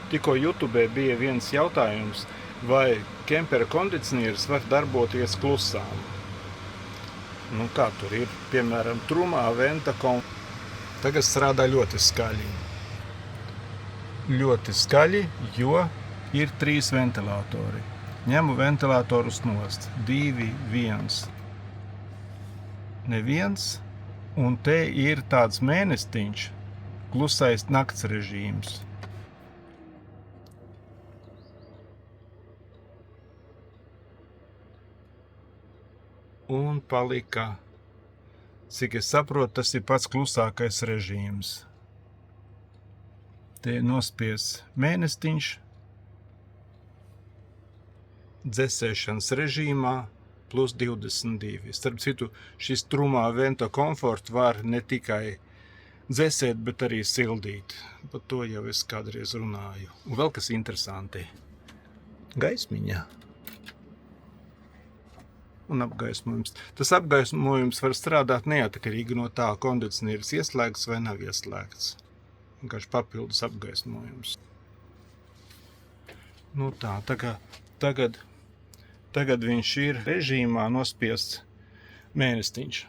Tikko YouTube bija viens jautājums, vai kempera kondicionieris var darboties klusām. Nu kā tur ir, piemēram, trumā, venta komforta. Tagad strādā ļoti skaļi. Ļoti skaļi, jo ir 3 ventilatori. Ņemu ventilatorus nost. 2, 1. Neviens. Un te ir tāds mēnestiņš, klusais nakts režīms. Un palika, cik es saprotu, tas ir pats klusākais režīms. Te nospies mēnestiņš, dzesēšanas režīmā, plus 22. Starp citu, šis trumā venta komforts var ne tikai dzesēt, bet arī sildīt. Par to jau es kādreiz runāju. Un vēl kas interesanti. Gaismiņa. Un apgaismojums. Tas apgaismojums var strādāt neatkarīgi no tā, kondicionieris ieslēgts vai nav ieslēgts. Vienkārši papildus apgaismojums. Nu tā, tagad viņš ir režīmā nospiests mēnestiņš.